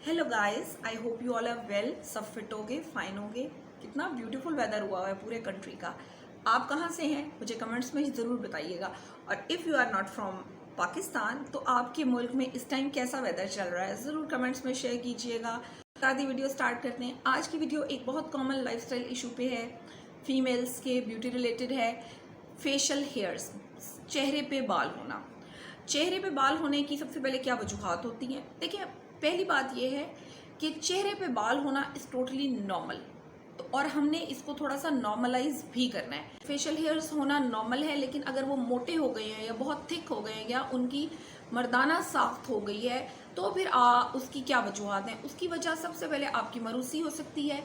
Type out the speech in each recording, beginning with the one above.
Hello guys, I hope you all are well. सब fit होगे, fine होगे। कितना ब्यूटीफुल वेदर हुआ है पूरे कंट्री का। आप कहाँ से हैं मुझे कमेंट्स में ज़रूर बताइएगा। और if you are not from Pakistan तो आपके मुल्क में इस टाइम कैसा वेदर चल रहा है ज़रूर कमेंट्स में शेयर कीजिएगा। आधी वीडियो स्टार्ट करते हैं। आज की वीडियो एक बहुत कॉमन लाइफस्टाइल इशू पे है, फीमेल्स के ब्यूटी रिलेटेड है। फेशियल हेयर्स, चेहरे पे बाल होना। चेहरे पे बाल होने की सबसे पहले क्या वजूहात होती हैं? देखिए, पहली बात यह है कि चेहरे पे बाल होना इज़ टोटली नॉर्मल, और हमने इसको थोड़ा सा नॉर्मलाइज भी करना है। फेशियल हेयर्स होना नॉर्मल है, लेकिन अगर वो मोटे हो गए हैं या बहुत थिक हो गए हैं या उनकी मर्दाना साख्त हो गई है तो फिर उसकी क्या वजूहात हैं? उसकी वजह सबसे पहले आपकी मरूसी हो सकती है,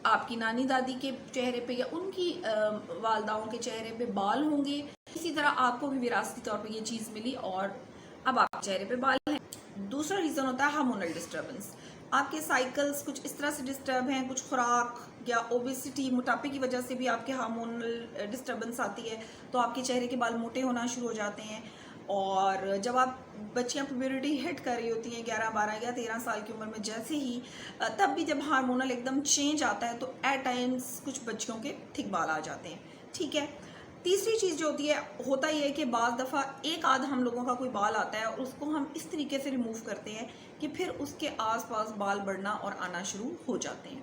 आपकी नानी दादी के चेहरे पे या उनकी वालदाओं के चेहरे पे बाल होंगे। इसी तरह आपको भी विरासती तौर पे ये चीज़ मिली और अब आपके चेहरे पे बाल हैं। दूसरा रीज़न होता है हार्मोनल डिस्टर्बेंस। आपके साइकिल्स कुछ इस तरह से डिस्टर्ब हैं, कुछ खुराक या ओबेसिटी, मोटापे की वजह से भी आपके हार्मोनल डिस्टर्बेंस आती है, तो आपके चेहरे के बाल मोटे होना शुरू हो जाते हैं। और जब आप बच्चियां प्यूबर्टी हिट कर रही होती हैं 11, 12 या 13 साल की उम्र में, जैसे ही तब भी जब हार्मोनल एकदम चेंज आता है तो एट टाइम्स कुछ बच्चियों के थिक बाल आ जाते हैं। ठीक है। तीसरी चीज़ जो होती है, होता ही है कि बाज़ दफ़ा एक आध हम लोगों का कोई बाल आता है और उसको हम इस तरीके से रिमूव करते हैं कि फिर उसके आसपास बाल बढ़ना और आना शुरू हो जाते हैं।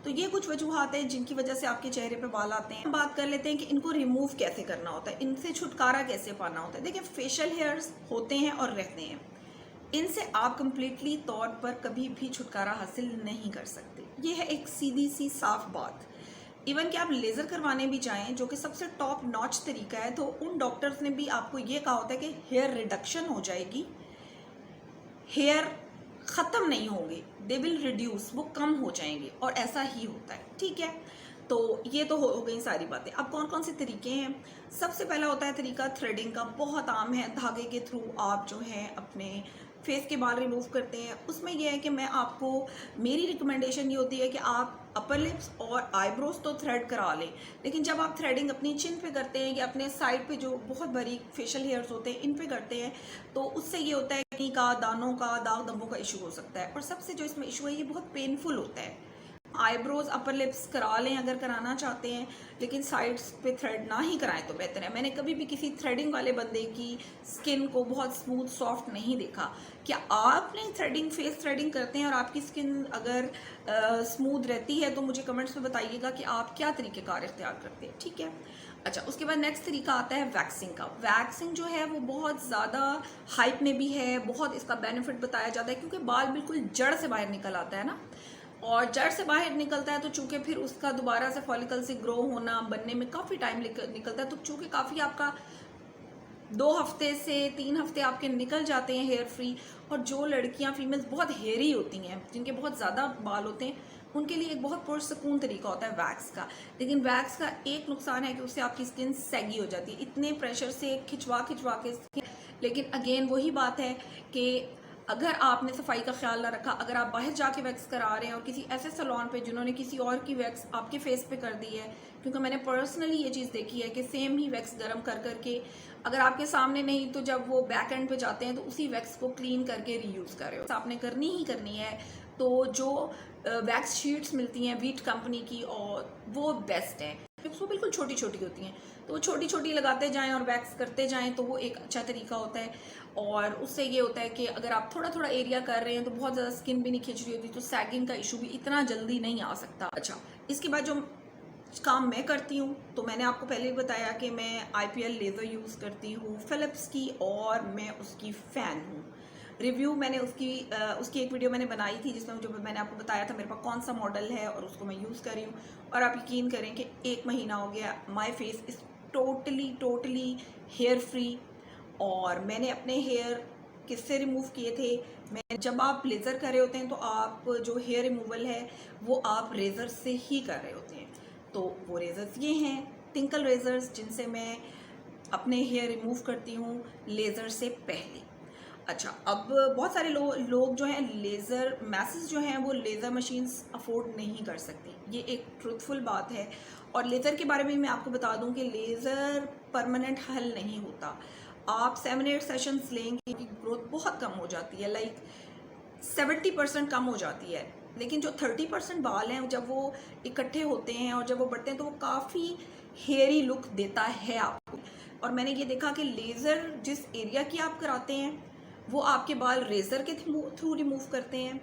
तो ये कुछ वजूहात हैं जिनकी वजह से आपके चेहरे पे बाल आते हैं। बात कर लेते हैं कि इनको रिमूव कैसे करना होता है, इनसे छुटकारा कैसे पाना होता है। देखिए, फेशियल हेयर्स होते हैं और रहते हैं, इनसे आप कंप्लीटली तौर पर कभी भी छुटकारा हासिल नहीं कर सकते। ये है एक सीधी सी साफ बात। इवन कि आप लेज़र करवाने भी जाएं, जो कि सबसे टॉप नॉच तरीका है, तो उन डॉक्टर्स ने भी आपको ये कहा होता है कि हेयर रिडक्शन हो जाएगी, हेयर ख़त्म नहीं होंगे, दे विल रिड्यूस, वो कम हो जाएंगे, और ऐसा ही होता है। ठीक है, तो ये तो हो गई सारी बातें। अब कौन कौन से तरीके हैं? सबसे पहला होता है तरीका थ्रेडिंग का, बहुत आम है। धागे के थ्रू आप जो है अपने फेस के बाल रिमूव करते हैं। उसमें यह है कि मैं आपको, मेरी रिकमेंडेशन ये होती है कि आप अपर लिप्स और आईब्रोज तो थ्रेड करा लें, लेकिन जब आप थ्रेडिंग अपनी चिन पे करते हैं या अपने साइड पे जो बहुत बारीक फेशियल हेयर्स होते हैं इन पे करते हैं, तो उससे ये होता है कि दानों का, दाग धब्बों का इशू हो सकता है। और सबसे जो इसमें इशू है, ये बहुत पेनफुल होता है। आईब्रोज अपर लिप्स करा लें अगर कराना चाहते हैं, लेकिन साइड्स पे थ्रेड ना ही कराएं तो बेहतर है। मैंने कभी भी किसी थ्रेडिंग वाले बंदे की स्किन को बहुत स्मूथ सॉफ्ट नहीं देखा। क्या आपने थ्रेडिंग, फेस थ्रेडिंग करते हैं और आपकी स्किन अगर स्मूथ रहती है तो मुझे कमेंट्स में बताइएगा कि आप क्या तरीक़ेकार इख्तियार करते हैं। ठीक है। अच्छा, उसके बाद नेक्स्ट तरीका आता है वैक्सिंग का। वैक्सिंग जो है वो बहुत ज़्यादा हाइप में भी है, बहुत इसका बेनिफिट बताया जाता है, क्योंकि बाल बिल्कुल जड़ से बाहर निकल आता है ना, और जड़ से बाहर निकलता है तो चूंकि फिर उसका दोबारा से फॉलिकल से ग्रो होना, बनने में काफ़ी टाइम निकलता है। तो चूंकि काफ़ी आपका 2 हफ्ते से 3 हफ्ते आपके निकल जाते हैं हेयर फ्री। और जो लड़कियां, फीमेल्स बहुत हेयरी होती हैं, जिनके बहुत ज़्यादा बाल होते हैं, उनके लिए एक बहुत पुरसकून तरीका होता है वैक्स का। लेकिन वैक्स का एक नुकसान है कि उससे आपकी स्किन सैगी हो जाती है, इतने प्रेशर से खिंचवा खिंचवा के स्किन। लेकिन अगेन वही बात है कि अगर आपने सफाई का ख्याल ना रखा, अगर आप बाहर जाके वैक्स करा रहे हैं और किसी ऐसे सैलून पे जिन्होंने किसी और की वैक्स आपके फेस पे कर दी है, क्योंकि मैंने पर्सनली ये चीज़ देखी है कि सेम ही वैक्स गर्म कर करके, अगर आपके सामने नहीं तो जब वो बैक एंड पे जाते हैं तो उसी वैक्स को क्लीन करके रीयूज़ कर रहे हो। आपने करनी ही करनी है तो जो वैक्स शीट्स मिलती हैं वीट कंपनी की, और वो बेस्ट हैं क्योंकि वो बिल्कुल छोटी छोटी होती हैं, तो वो छोटी छोटी लगाते जाएं और वैक्स करते जाएं, तो वो एक अच्छा तरीका होता है। और उससे ये होता है कि अगर आप थोड़ा थोड़ा एरिया कर रहे हैं तो बहुत ज़्यादा स्किन भी नहीं खिंच रही होती, तो सैगिंग का इशू भी इतना जल्दी नहीं आ सकता। अच्छा, इसके बाद जो काम मैं करती हूँ, तो मैंने आपको पहले ही बताया कि मैं IPL लेज़र यूज़ करती हूँ फिलिप्स की, और मैं उसकी फ़ैन हूँ। रिव्यू मैंने उसकी एक वीडियो मैंने बनाई थी जिसमें जो मैंने आपको बताया था मेरे पास कौन सा मॉडल है और उसको मैं यूज़ कर रही हूँ। और आप यकीन करें कि 1 महीना हो गया, my face is totally hair free. और मैंने अपने हेयर किससे रिमूव किए थे? मैं, जब आप लेज़र कर रहे होते हैं तो आप जो हेयर रिमूवल है वो आप रेज़र से ही कर रहे होते हैं। तो वो रेज़र्स ये हैं, टिंकल रेज़र्स, जिनसे मैं अपने हेयर रिमूव करती हूँ लेज़र से पहले। अच्छा, अब बहुत सारे लोग जो हैं लेज़र मैसेज जो हैं वो लेज़र मशीन्स अफोर्ड नहीं कर सकते, ये एक ट्रूथफुल बात है। और लेज़र के बारे में मैं आपको बता दूं कि लेज़र परमानेंट हल नहीं होता। आप 7-8 सेशंस लेंगे कि ग्रोथ बहुत कम हो जाती है। लाइक 70% कम हो जाती है। लेकिन जो 30% बाल हैं जब वो इकट्ठे होते हैं और जब वो बढ़ते हैं तो वो काफ़ी हेयरी लुक देता है आपको। और मैंने ये देखा कि लेज़र जिस एरिया की आप कराते हैं वो आपके बाल रेज़र के थ्रू रिमूव करते हैं।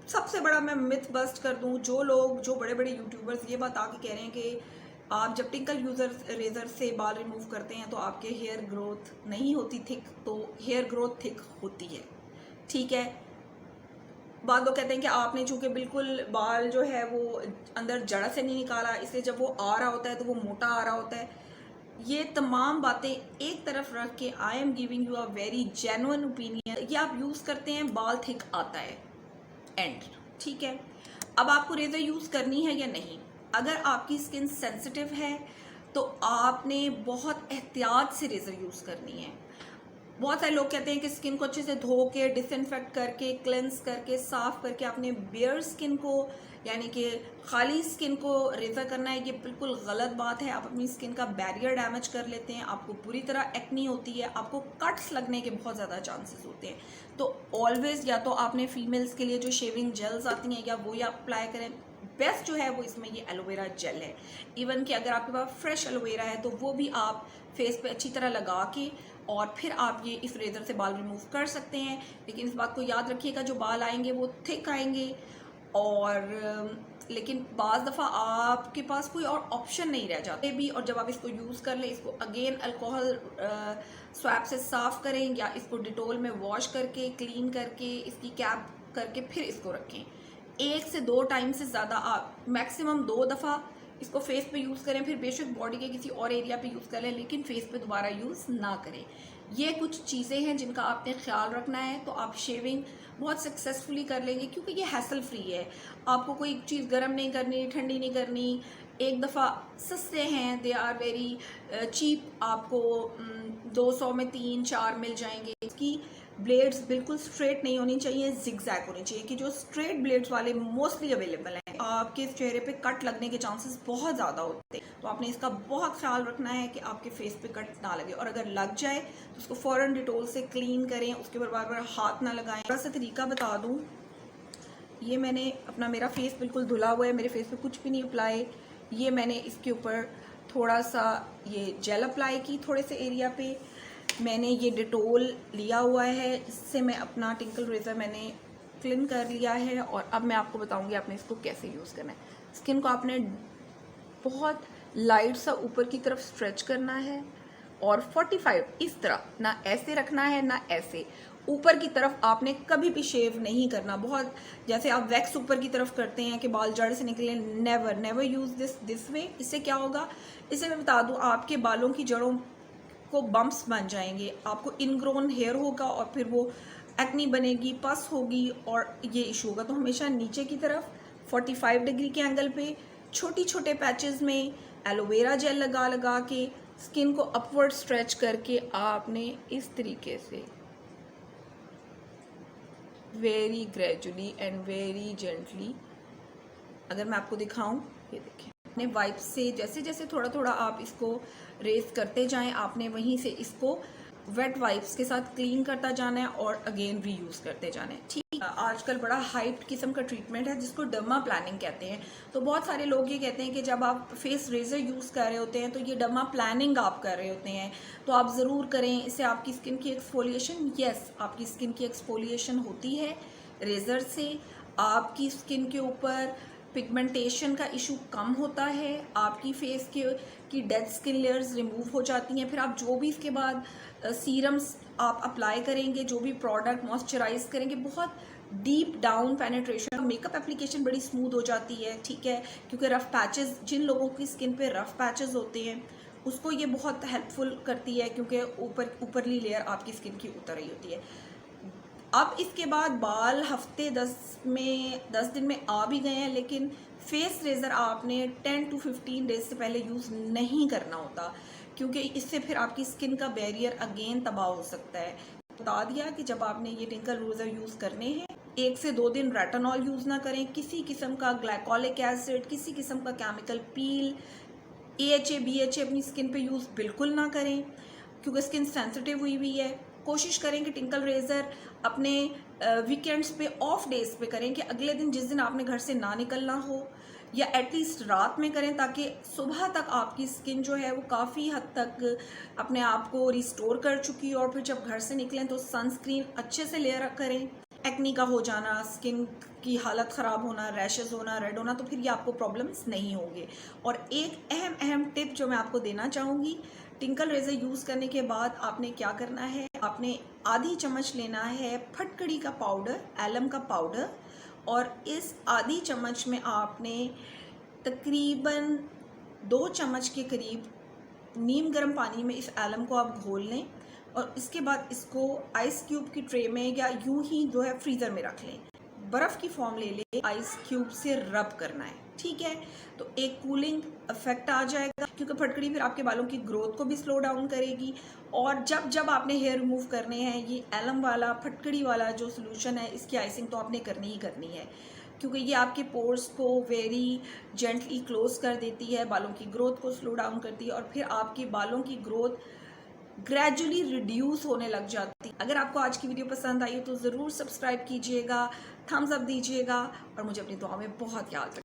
सबसे बड़ा मैं मिथ बस्ट कर दूं, जो बड़े बड़े यूट्यूबर्स ये बता के कह रहे हैं कि आप जब टिंकल रेज़र से बाल रिमूव करते हैं तो आपके हेयर ग्रोथ नहीं होती थिक, तो हेयर ग्रोथ थिक होती है, ठीक है। बाद लोग कहते हैं कि आपने चूंकि बिल्कुल बाल जो है वो अंदर जड़ से नहीं निकाला, इसलिए जब वो आ रहा होता है तो वो मोटा आ रहा होता है। ये तमाम बातें एक तरफ रख के I am giving you a very genuine opinion. ये आप यूज़ करते हैं, बाल थिक आता है एंड, ठीक है। अब आपको रेज़र यूज़ करनी है या नहीं। अगर आपकी स्किन सेंसिटिव है तो आपने बहुत एहतियात से रेज़र यूज़ करनी है। बहुत सारे लोग कहते हैं कि स्किन को अच्छे से धो के, डिसइंफेक्ट करके, क्लेंस करके, साफ करके आपने बेयर स्किन को यानी कि खाली स्किन को रेज़र करना है। ये बिल्कुल गलत बात है। आप अपनी स्किन का बैरियर डैमेज कर लेते हैं, आपको पूरी तरह एक्नी होती है, आपको कट्स लगने के बहुत ज़्यादा चांसेस होते हैं। तो ऑलवेज या तो आपने फीमेल्स के लिए जो शेविंग जेल्स आती हैं या वो ही आप अप्लाई करें। बेस्ट जो है वो इसमें ये एलोवेरा जेल है। इवन कि अगर आपके पास फ्रेश एलोवेरा है तो वो भी आप फेस पे अच्छी तरह लगा के और फिर आप ये इस रेज़र से बाल रिमूव कर सकते हैं। लेकिन इस बात को याद रखिएगा, जो बाल आएंगे वो थिक आएंगे और लेकिन बाज़ दफ़ा आपके पास कोई और ऑप्शन नहीं रह जाते भी। और जब आप इसको यूज़ कर लें, इसको अगेन अल्कोहल स्वैप से साफ़ करें या इसको डिटोल में वॉश करके, क्लीन करके, इसकी कैप करके फिर इसको रखें। 1 से 2 टाइम से ज़्यादा आप मैक्सिमम 2 दफ़ा इसको फेस पे यूज़ करें, फिर बेशक बॉडी के किसी और एरिया पे यूज़ कर लें, लेकिन फेस पे दोबारा यूज़ ना करें। ये कुछ चीज़ें हैं जिनका आपने ख्याल रखना है, तो आप शेविंग बहुत सक्सेसफुली कर लेंगे क्योंकि ये हैसल फ्री है। आपको कोई चीज़ गर्म नहीं करनी, ठंडी नहीं करनी। एक दफ़ा सस्ते हैं, दे आर वेरी चीप। आपको 200 में 3-4 मिल जाएंगे। इसकी ब्लेड्स बिल्कुल स्ट्रेट नहीं होनी चाहिए, जिगजैग होनी चाहिए कि जो स्ट्रेट ब्लेड्स वाले मोस्टली अवेलेबल हैं। आपके चेहरे पे कट लगने के चांसेस बहुत ज़्यादा होते हैं, तो आपने इसका बहुत ख्याल रखना है कि आपके फेस पे कट ना लगे। और अगर लग जाए तो उसको फ़ौरन डिटोल से क्लीन करें, उसके ऊपर बार बार हाथ ना लगाएं। थोड़ा सा तरीका बता दूँ, ये मैंने अपना, मेरा फेस बिल्कुल धुला हुआ है, मेरे फेस पे कुछ भी नहीं अप्लाई। ये मैंने इसके ऊपर थोड़ा सा ये जेल अप्लाई की, थोड़े से एरिया पे मैंने ये डिटोल लिया हुआ है, इससे मैं अपना टिंकल रेज़र मैंने क्लीन कर लिया है। और अब मैं आपको बताऊंगी आपने इसको कैसे यूज़ करना है। स्किन को आपने बहुत लाइट सा ऊपर की तरफ स्ट्रेच करना है और 45 इस तरह, ना ऐसे रखना है ना ऐसे, ऊपर की तरफ आपने कभी भी शेव नहीं करना। बहुत जैसे आप वैक्स ऊपर की तरफ करते हैं कि बाल जड़ से निकले, never never use this way. इससे क्या होगा, इससे मैं बता दूं, आपके बालों की जड़ों को बम्प्स बन जाएंगे, आपको इनग्रोन हेयर होगा और फिर वो एक्नी बनेगी, पस होगी और ये इशू होगा। तो हमेशा नीचे की तरफ 45 डिग्री के एंगल पे छोटी छोटे पैचेस में एलोवेरा जेल लगा लगा के स्किन को अपवर्ड स्ट्रेच करके आपने इस तरीके से very gradually and very gently, अगर मैं आपको दिखाऊं, ये देखें, अपने वाइप से जैसे जैसे थोड़ा थोड़ा आप इसको रेस करते जाएं, आपने वहीं से इसको वेट वाइप्स के साथ क्लीन करता जाना है और अगेन रीयूज़ करते जाना है, ठीक। आजकल बड़ा हाइप किस्म का ट्रीटमेंट है जिसको डर्मा प्लानिंग कहते हैं। तो बहुत सारे लोग ये कहते हैं कि जब आप फेस रेजर यूज़ कर रहे होते हैं तो ये डर्मा प्लानिंग आप कर रहे होते हैं, तो आप ज़रूर करें। इससे आपकी स्किन की एक्सफोलिएशन, यस आपकी स्किन की एक्सफोलिएशन होती है रेज़र से। आपकी स्किन के ऊपर पिगमेंटेशन का इशू कम होता है, आपकी फेस की डेड स्किन लेयर्स रिमूव हो जाती हैं। फिर आप जो भी इसके बाद सीरम्स आप अप्लाई करेंगे, जो भी प्रोडक्ट मॉइस्चराइज करेंगे, बहुत deep down penetration, makeup application बड़ी स्मूथ हो जाती है, ठीक है। क्योंकि रफ़ पैचेस, जिन लोगों की स्किन पे रफ़ पैचेस होते हैं उसको ये बहुत हेल्पफुल करती है क्योंकि ऊपरली लेयर आपकी स्किन की उतर रही होती है। अब इसके बाद बाल हफ्ते 10 दिन में आ भी गए हैं, लेकिन फेस रेज़र आपने 10 to 15 डेज से पहले यूज़ नहीं करना होता क्योंकि इससे फिर आपकी स्किन का बैरियर अगेन तबाह हो सकता है। बता दिया कि जब आपने ये टिंकल रेज़र यूज़ करने हैं, 1 से 2 दिन रेटानॉल यूज़ ना करें, किसी किस्म का ग्लाइकोलिक एसिड, किसी किस्म का केमिकल पील, AHA BHA अपनी स्किन पे यूज़ बिल्कुल ना करें क्योंकि स्किन सेंसिटिव हुई है। कोशिश करें कि टिंकल रेज़र अपने वीकेंड्स पे, ऑफ डेज पे करें कि अगले दिन जिस दिन आपने घर से ना निकलना हो, या एटलीस्ट रात में करें, ताकि सुबह तक आपकी स्किन जो है वो काफ़ी हद तक अपने आप को रिस्टोर कर चुकी हो, और फिर जब घर से निकलें तो सनस्क्रीन अच्छे से लेयर करें। एक्नी का हो जाना, स्किन की हालत ख़राब होना, रैशेज़ होना, रेड होना, तो फिर ये आपको प्रॉब्लम्स नहीं होंगे। और एक अहम टिप जो मैं आपको देना चाहूँगी, टिंकल रेज़र यूज़ करने के बाद आपने क्या करना है, आपने आधी चम्मच लेना है फटकड़ी का पाउडर, एलम का पाउडर, और इस आधी चम्मच में आपने तकरीबन 2 चम्मच के करीब नीम गर्म पानी में इस एलम को आप घोल लें, और इसके बाद इसको आइस क्यूब की ट्रे में या यूं ही जो है फ्रीज़र में रख लें। बर्फ़ की फॉर्म ले लें, आइस क्यूब से रब करना है, ठीक है। तो एक कूलिंग इफेक्ट आ जाएगा, क्योंकि फटकड़ी फिर आपके बालों की ग्रोथ को भी स्लो डाउन करेगी। और जब आपने हेयर रिमूव करने हैं, ये एलम वाला फटकड़ी वाला जो सोल्यूशन है, इसकी आइसिंग तो आपने करनी ही करनी है, क्योंकि ये आपके पोर्स को वेरी जेंटली क्लोज कर देती है, बालों की ग्रोथ को स्लो डाउन करती है, और फिर आपकी बालों की ग्रोथ ग्रेजुअली रिड्यूस होने लग जाती। अगर आपको आज की वीडियो पसंद आई हो तो ज़रूर सब्सक्राइब कीजिएगा, थम्स अप दीजिएगा, और मुझे अपनी दुआ में बहुत याद रखिएगा।